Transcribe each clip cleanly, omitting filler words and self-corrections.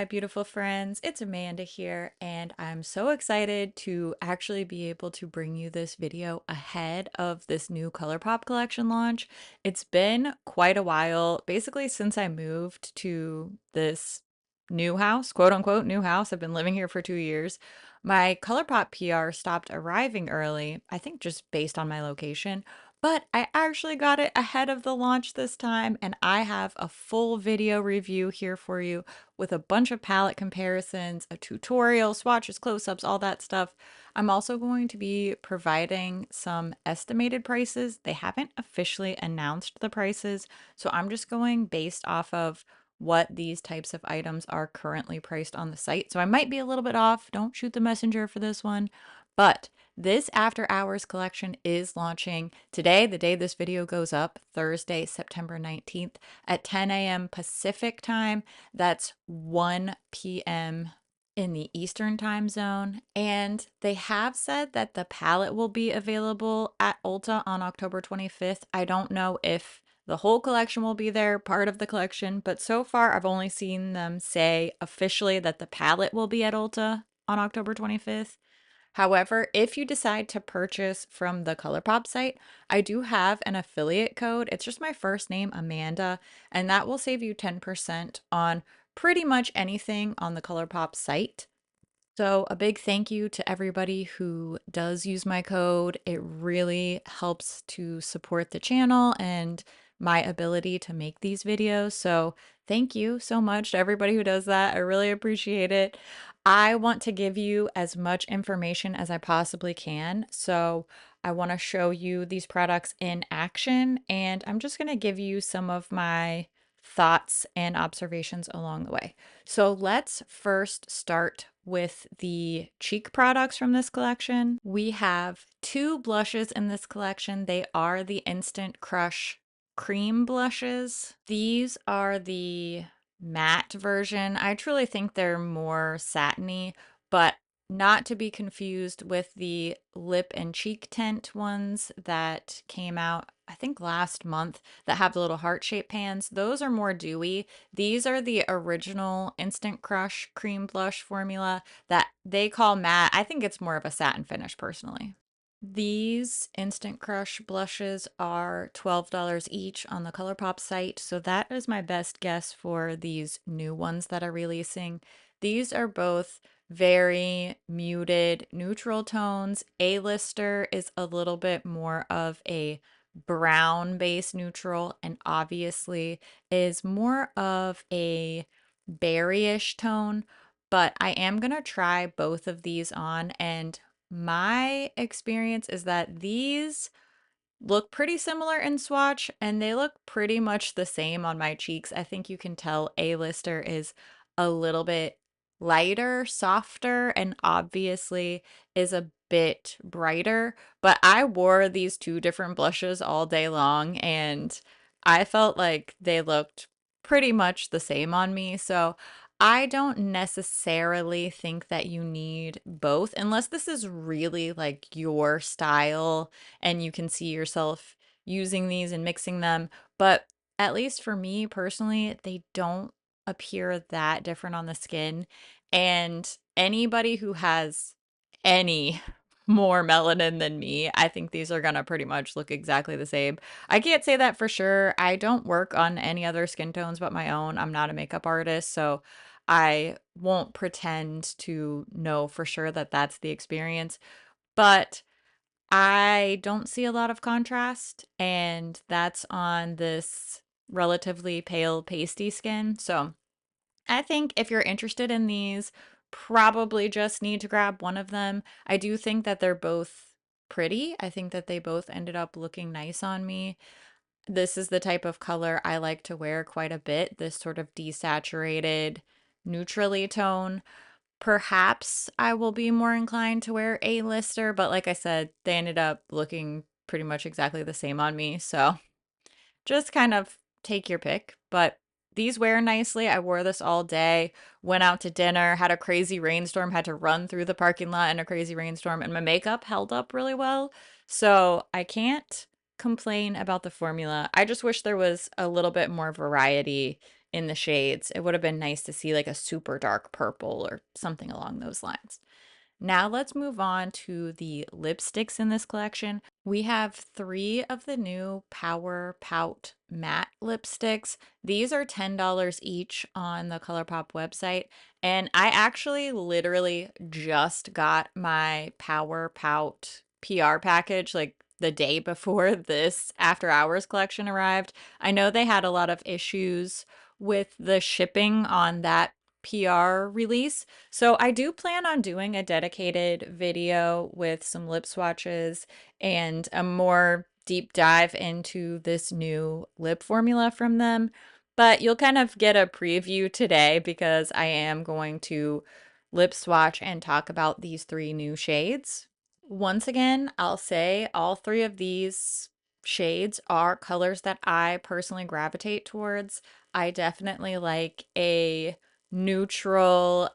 my beautiful friends? It's Amanda here, and I'm so excited to actually be able to bring you this video ahead of this new ColourPop collection launch. It's been quite a while, basically since I moved to this new house, quote unquote new house. I've been living here for 2 years. My ColourPop PR stopped arriving early, I think just based on my location. But I actually got it ahead of the launch this time, and I have a full video review here for you with a bunch of palette comparisons, a tutorial, swatches, close-ups, all that stuff. I'm also going to be providing some estimated prices. They haven't officially announced the prices, so I'm just going based off of what these types of items are currently priced on the site. So I might be a little bit off. Don't shoot the messenger for this one. But this after hours collection is launching today, the day this video goes up, Thursday, September 19th at 10 a.m. Pacific time. That's 1 p.m. in the Eastern time zone. And they have said that the palette will be available at Ulta on October 25th. I don't know if the whole collection will be there, part of the collection, but so far I've only seen them say officially that the palette will be at Ulta on October 25th. However, if you decide to purchase from the ColourPop site, I do have an affiliate code. It's just my first name, Amanda, and that will save you 10% on pretty much anything on the ColourPop site. So, a big thank you to everybody who does use my code. It really helps to support the channel and my ability to make these videos. So, thank you so much to everybody who does that. I really appreciate it. I want to give you as much information as I possibly can. So, I want to show you these products in action, and I'm just going to give you some of my thoughts and observations along the way. So let's first start with the cheek products from this collection. We have two blushes in this collection. They are the Instant Crush cream blushes. These are the matte version. I truly think they're more satiny, but not to be confused with the lip and cheek tint ones that came out, I think last month, that have the little heart-shaped pans. Those are more dewy. These are the original Instant Crush cream blush formula that they call matte. I think it's more of a satin finish personally. These Instant Crush blushes are $12 each on the ColourPop site, so that is my best guess for these new ones that are releasing. These are both very muted neutral tones. A-lister is a little bit more of a brown base neutral, and obviously is more of a berryish tone, but I am gonna try both of these on, and my experience is that these look pretty similar in swatch and they look pretty much the same on my cheeks. I think you can tell A-lister is a little bit lighter, softer, and obviously is a bit brighter. But I wore these two different blushes all day long and I felt like they looked pretty much the same on me. So I don't necessarily think that you need both unless this is really like your style and you can see yourself using these and mixing them. But at least for me personally, they don't appear that different on the skin. And anybody who has any more melanin than me, I think these are gonna pretty much look exactly the same. I can't say that for sure. I don't work on any other skin tones but my own. I'm not a makeup artist, so I won't pretend to know for sure that that's the experience. But I don't see a lot of contrast, and that's on this relatively pale, pasty skin. So I think if you're interested in these, probably just need to grab one of them. I do think that they're both pretty. I think that they both ended up looking nice on me. This is the type of color I like to wear quite a bit, this sort of desaturated, neutrally tone. Perhaps I will be more inclined to wear A-lister, but like I said, they ended up looking pretty much exactly the same on me. So just kind of take your pick. But these wear nicely. I wore this all day, went out to dinner, had a crazy rainstorm, had to run through the parking lot in a crazy rainstorm, and my makeup held up really well. So I can't complain about the formula. I just wish there was a little bit more variety in the shades. It would have been nice to see like a super dark purple or something along those lines. Now let's move on to the lipsticks in this collection. We have three of the new Pout matte lipsticks. These are $10 each on the ColourPop website. And I actually literally just got my Pout PR package like the day before this After Hours collection arrived. I know they had a lot of issues with the shipping on that PR release. So I do plan on doing a dedicated video with some lip swatches and a more deep dive into this new lip formula from them. But you'll kind of get a preview today because I am going to lip swatch and talk about these three new shades. Once again, I'll say all three of these shades are colors that I personally gravitate towards. I definitely like a neutral,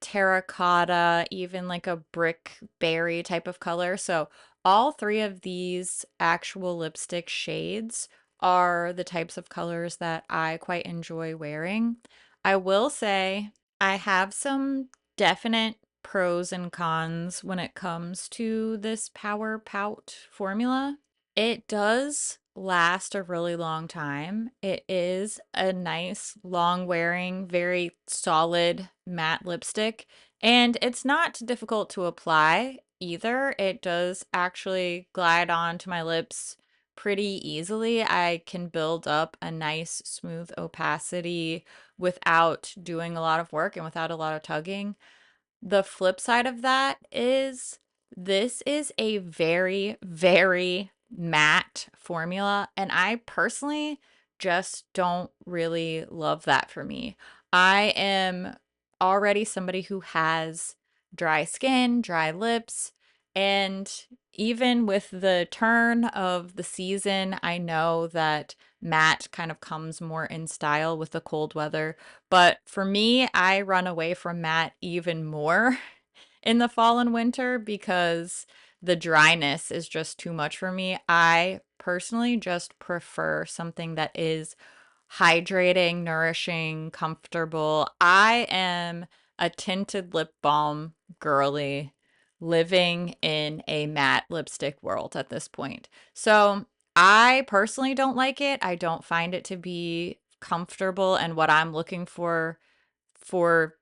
terracotta, even like a brick berry type of color. So all three of these actual lipstick shades are the types of colors that I quite enjoy wearing. I will say I have some definite pros and cons when it comes to this Pout formula. It does last a really long time. It is a nice, long wearing, very solid matte lipstick, and it's not difficult to apply either. It does actually glide onto my lips pretty easily. I can build up a nice, smooth opacity without doing a lot of work and without a lot of tugging. The flip side of that is this is a very, very matte formula, and I personally just don't really love that for me. I am already somebody who has dry skin, dry lips, and even with the turn of the season, I know that matte kind of comes more in style with the cold weather. But for me, I run away from matte even more in the fall and winter because the dryness is just too much for me. I personally just prefer something that is hydrating, nourishing, comfortable. I am a tinted lip balm girly living in a matte lipstick world at this point. So I personally don't like it. I don't find it to be comfortable and what I'm looking for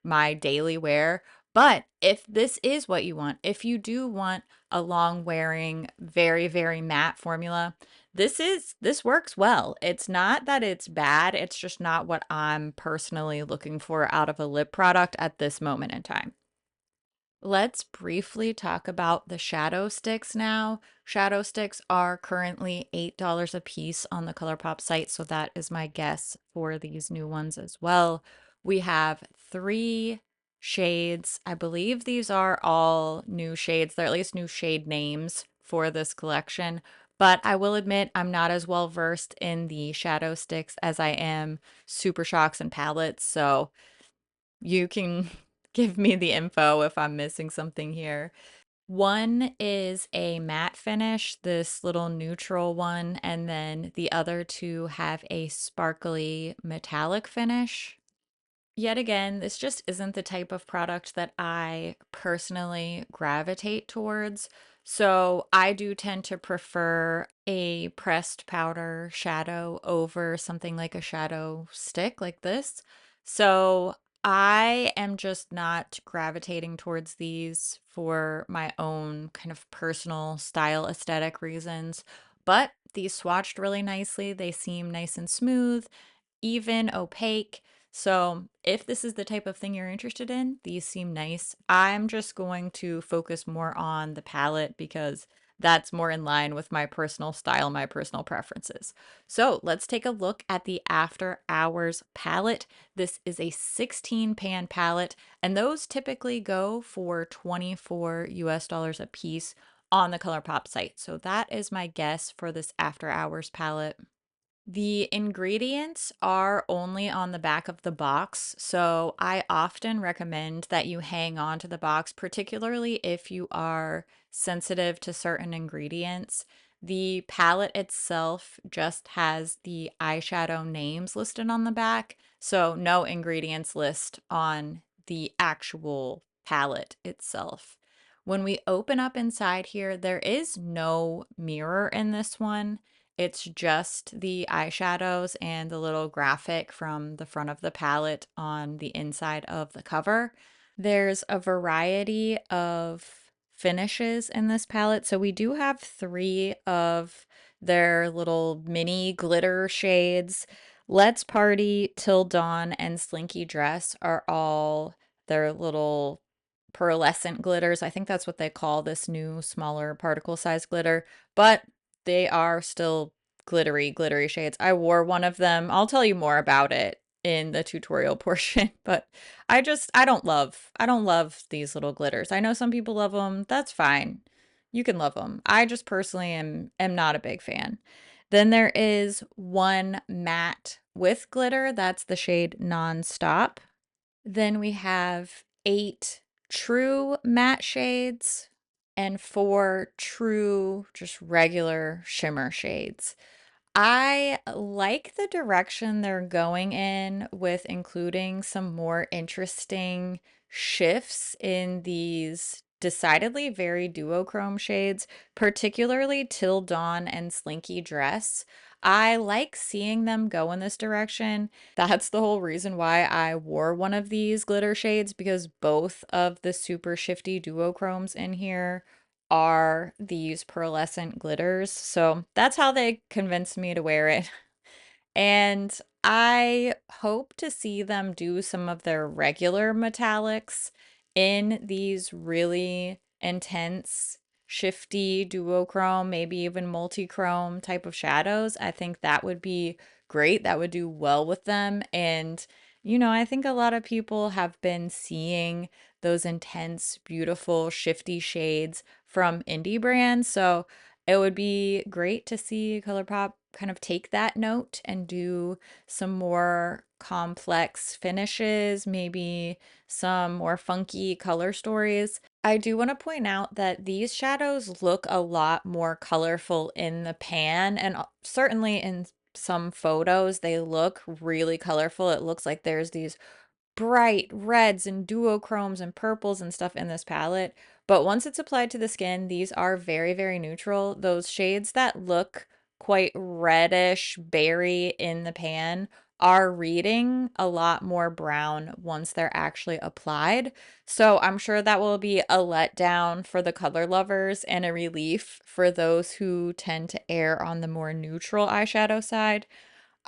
my daily wear. But if this is what you want, if you do want a long wearing, very, very matte formula, this works well. It's not that it's bad, it's just not what I'm personally looking for out of a lip product at this moment in time. Let's briefly talk about the shadow sticks now. Shadow sticks are currently $8 a piece on the ColourPop site, so that is my guess for these new ones as well. We have three shades. I believe these are all new shades. They're at least new shade names for this collection. But I will admit I'm not as well versed in the shadow sticks as I am Super Shocks and palettes, so you can give me the info if I'm missing something here. One is a matte finish, this little neutral one, and then the other two have a sparkly metallic finish. Yet again, this just isn't the type of product that I personally gravitate towards. So I do tend to prefer a pressed powder shadow over something like a shadow stick like this. So I am just not gravitating towards these for my own kind of personal style aesthetic reasons. But these swatched really nicely. They seem nice and smooth, even opaque. So, if this is the type of thing you're interested in, these seem nice. I'm just going to focus more on the palette because that's more in line with my personal style, my personal preferences. So, let's take a look at the After Hours palette. This is a 16 pan palette, and those typically go for 24 US dollars a piece on the ColourPop site. So, that is my guess for this After Hours palette. The ingredients are only on the back of the box, so I often recommend that you hang on to the box, particularly if you are sensitive to certain ingredients. The palette itself just has the eyeshadow names listed on the back, so no ingredients list on the actual palette itself. When we open up inside here, there is no mirror in this one. It's just the eyeshadows and the little graphic from the front of the palette on the inside of the cover. There's a variety of finishes in this palette. So we do have three of their little mini glitter shades. Let's Party, Till Dawn, and Slinky Dress are all their little pearlescent glitters. I think that's what they call this new smaller particle size glitter, but they are still glittery shades. I wore one of them. I'll tell you more about it in the tutorial portion, but I don't love these little glitters. I know some people love them. That's fine. You can love them. I just personally am not a big fan. Then there is one matte with glitter. That's the shade Nonstop. Then we have 8 true matte shades and 4 true just regular shimmer shades. I like the direction they're going in with including some more interesting shifts in these decidedly very duochrome shades, particularly Till Dawn and Slinky Dress. I like seeing them go in this direction. That's the whole reason why I wore one of these glitter shades, because both of the super shifty duochromes in here are these pearlescent glitters. So that's how they convinced me to wear it. And I hope to see them do some of their regular metallics in these really intense, shifty duochrome, maybe even multi-chrome type of shadows. I think that would be great. That would do well with them. And, I think a lot of people have been seeing those intense, beautiful, shifty shades from indie brands. So it would be great to see ColourPop kind of take that note and do some more complex finishes, maybe some more funky color stories. I do want to point out that these shadows look a lot more colorful in the pan, and certainly in some photos they look really colorful. It looks like there's these bright reds and duochromes and purples and stuff in this palette. But once it's applied to the skin, these are very, very neutral. Those shades that look quite reddish berry in the pan are reading a lot more brown once they're actually applied. So I'm sure that will be a letdown for the color lovers and a relief for those who tend to err on the more neutral eyeshadow side.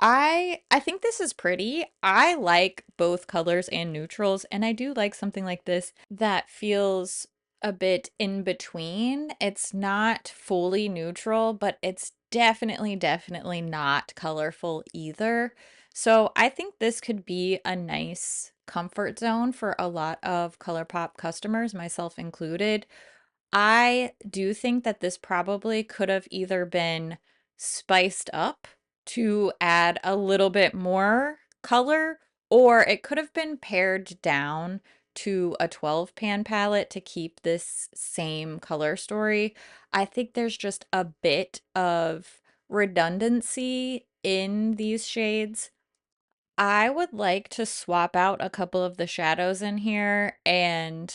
I think this is pretty. I like both colors and neutrals, and I do like something like this that feels a bit in between. It's not fully neutral, but it's definitely not colorful either. So I think this could be a nice comfort zone for a lot of ColourPop customers, myself included. I do think that this probably could have either been spiced up to add a little bit more color, or it could have been pared down to a 12 pan palette to keep this same color story. I think there's just a bit of redundancy in these shades. I would like to swap out a couple of the shadows in here and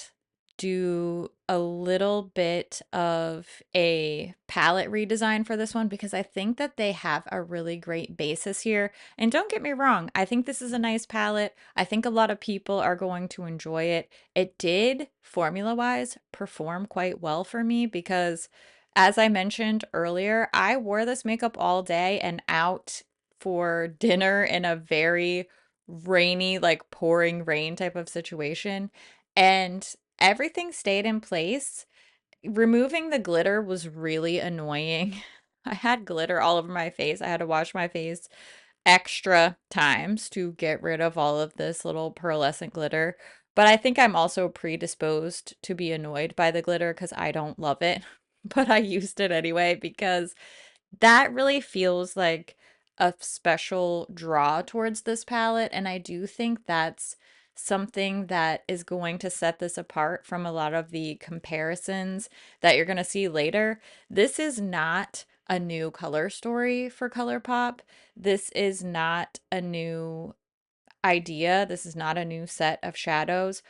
do a little bit of a palette redesign for this one, because I think that they have a really great basis here. And don't get me wrong, I think this is a nice palette. I think a lot of people are going to enjoy it. It did, formula-wise, perform quite well for me because, as I mentioned earlier, I wore this makeup all day and out for dinner in a very rainy, like pouring rain type of situation. And everything stayed in place. Removing the glitter was really annoying. I had glitter all over my face. I had to wash my face extra times to get rid of all of this little pearlescent glitter. But I think I'm also predisposed to be annoyed by the glitter because I don't love it. But I used it anyway because that really feels like a special draw towards this palette, and I do think that's something that is going to set this apart from a lot of the comparisons that you're going to see later. This is not a new color story for ColourPop. This is not a new idea. This is not a new set of shadows,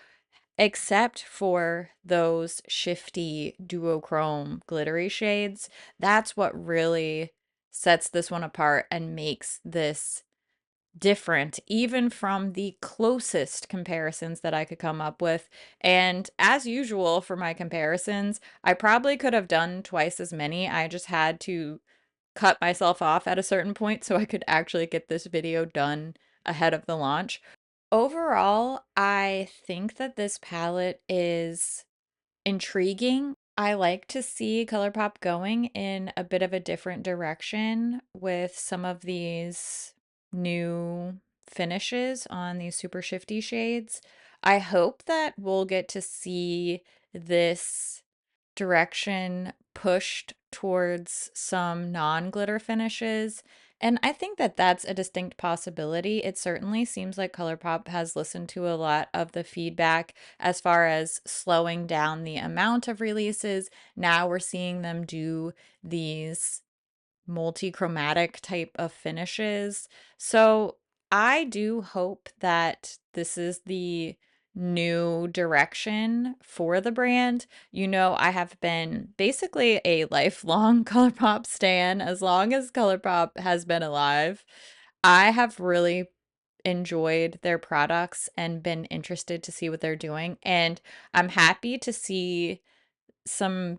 except for those shifty duochrome glittery shades. That's what really sets this one apart and makes this different, even from the closest comparisons that I could come up with. And as usual for my comparisons, I probably could have done twice as many. I just had to cut myself off at a certain point so I could actually get this video done ahead of the launch. Overall, I think that this palette is intriguing. I like to see ColourPop going in a bit of a different direction with some of these new finishes on these super shifty shades. I hope that we'll get to see this direction pushed towards some non-glitter finishes. And I think that that's a distinct possibility. It certainly seems like ColourPop has listened to a lot of the feedback as far as slowing down the amount of releases. Now we're seeing them do these multi-chromatic type of finishes. So I do hope that this is the new direction for the brand. You know, I have been basically a lifelong ColourPop stan as long as ColourPop has been alive. I have really enjoyed their products and been interested to see what they're doing, and I'm happy to see some,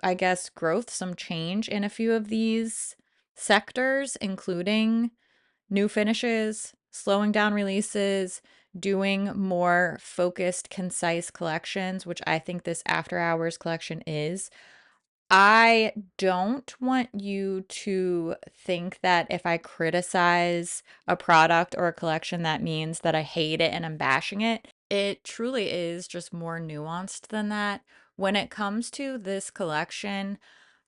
I guess, growth, some change in a few of these sectors, including new finishes, slowing down releases, doing more focused, concise collections, which I think this After Hours collection is. I don't want you to think that if I criticize a product or a collection, that means that I hate it and I'm bashing it. It truly is just more nuanced than that. When it comes to this collection,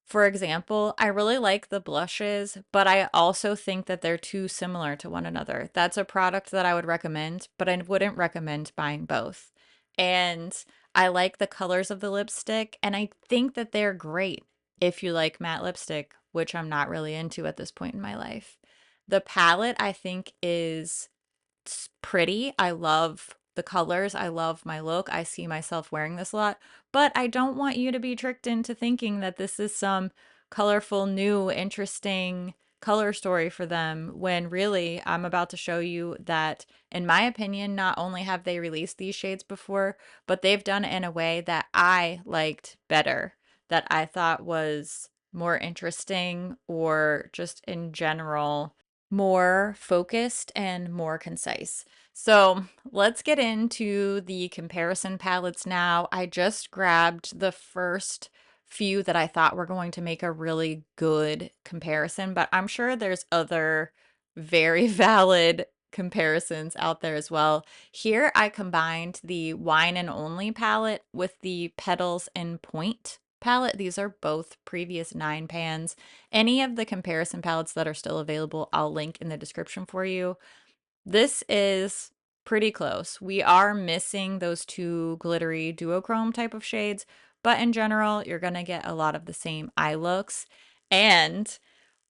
for example, I really like the blushes, but I also think that they're too similar to one another. That's a product that I would recommend, but I wouldn't recommend buying both. And I like the colors of the lipstick, and I think that they're great if you like matte lipstick, which I'm not really into at this point in my life. The palette, I think, is pretty. I love the colors. I love my look. I see myself wearing this a lot, but I don't want you to be tricked into thinking that this is some colorful, new, interesting color story for them when really I'm about to show you that, in my opinion, not only have they released these shades before, but they've done it in a way that I liked better, that I thought was more interesting, or just in general more focused and more concise. So let's get into the comparison palettes now. I just grabbed the first few that I thought were going to make a really good comparison, but I'm sure there's other very valid comparisons out there as well. Here I combined the Wine and Only palette with the Petals and Point palette. These are both previous 9 pans. Any of the comparison palettes that are still available, I'll link in the description for you. This is pretty close. We are missing those two glittery duochrome type of shades, but in general, you're going to get a lot of the same eye looks. And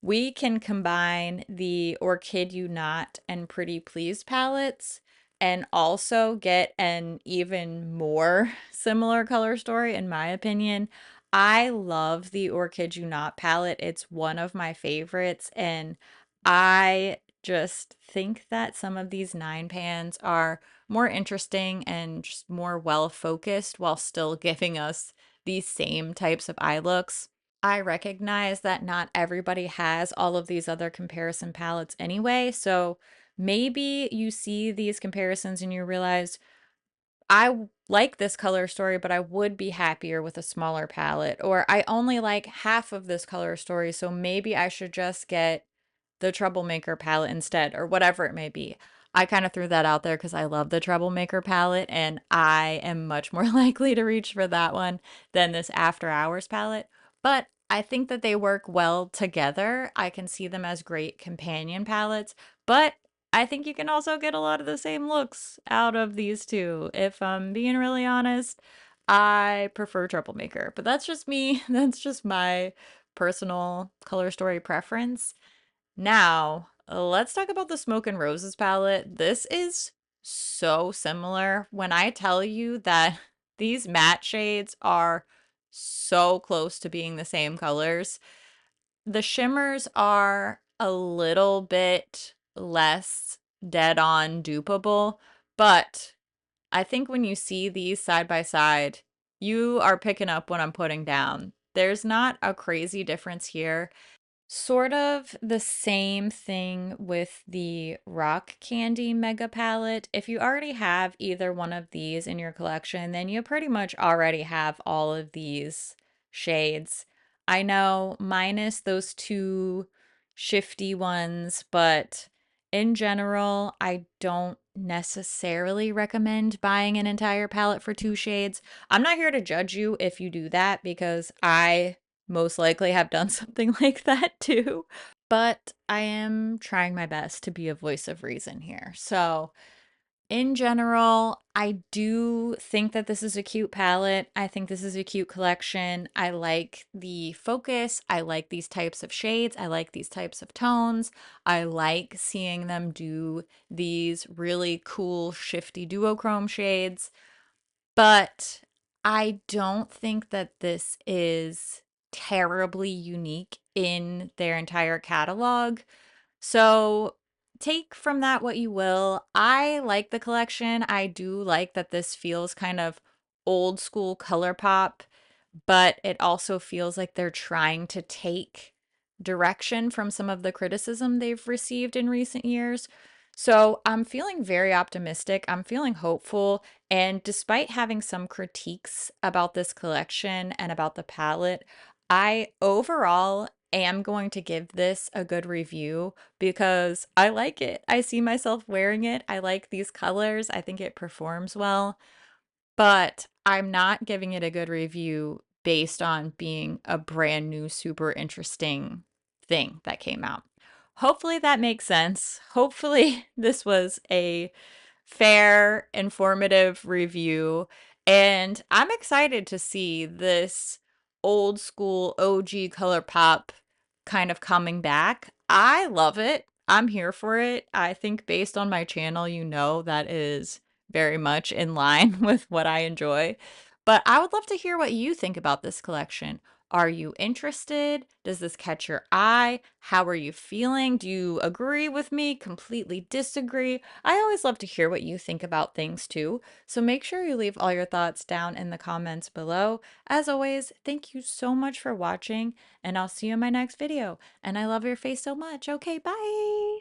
we can combine the Or Kid You Not and Pretty Please palettes and also get an even more similar color story, in my opinion. I love the Or Kid You Not palette. It's one of my favorites, and I just think that some of these 9 pans are more interesting and just more well focused while still giving us these same types of eye looks. I recognize that not everybody has all of these other comparison palettes anyway, so maybe you see these comparisons and you realize, like this color story, but I would be happier with a smaller palette, or I only like half of this color story, so maybe I should just get the Troublemaker palette instead, or whatever it may be. I kind of threw that out there because I love the Troublemaker palette, and I am much more likely to reach for that one than this After Hours palette. But I think that they work well together. I can see them as great companion palettes, but I think you can also get a lot of the same looks out of these two. If I'm being really honest, I prefer Troublemaker, but that's just me. That's just my personal color story preference. Now, let's talk about the Smoke and Roses palette. This is so similar. When I tell you that these matte shades are so close to being the same colors, the shimmers are a little bit less dead on dupeable, but I think when you see these side by side, you are picking up what I'm putting down. There's not a crazy difference here. Sort of the same thing with the Rock Candy Mega Palette. If you already have either one of these in your collection, then you pretty much already have all of these shades. I know, minus those two shifty ones, but in general, I don't necessarily recommend buying an entire palette for two shades. I'm not here to judge you if you do that because I most likely have done something like that too. But I am trying my best to be a voice of reason here. So, in general, I do think that this is a cute palette. I think this is a cute collection. I like the focus. I like these types of shades. I like these types of tones. I like seeing them do these really cool, shifty duochrome shades. But I don't think that this is terribly unique in their entire catalog. So take from that what you will. I like the collection. I do like that this feels kind of old school ColourPop, but it also feels like they're trying to take direction from some of the criticism they've received in recent years. So I'm feeling very optimistic. I'm feeling hopeful. And despite having some critiques about this collection and about the palette, I overall am going to give this a good review because I like it. I see myself wearing it. I like these colors. I think it performs well, but I'm not giving it a good review based on being a brand new, super interesting thing that came out. Hopefully that makes sense. Hopefully this was a fair, informative review. And I'm excited to see this old school OG ColourPop kind of coming back. I love it. I'm here for it. I think based on my channel, you know that is very much in line with what I enjoy. But I would love to hear what you think about this collection. Are you interested? Does this catch your eye? How are you feeling? Do you agree with me? Completely disagree? I always love to hear what you think about things too. So make sure you leave all your thoughts down in the comments below. As always, thank you so much for watching, and I'll see you in my next video. And I love your face so much. Okay, bye.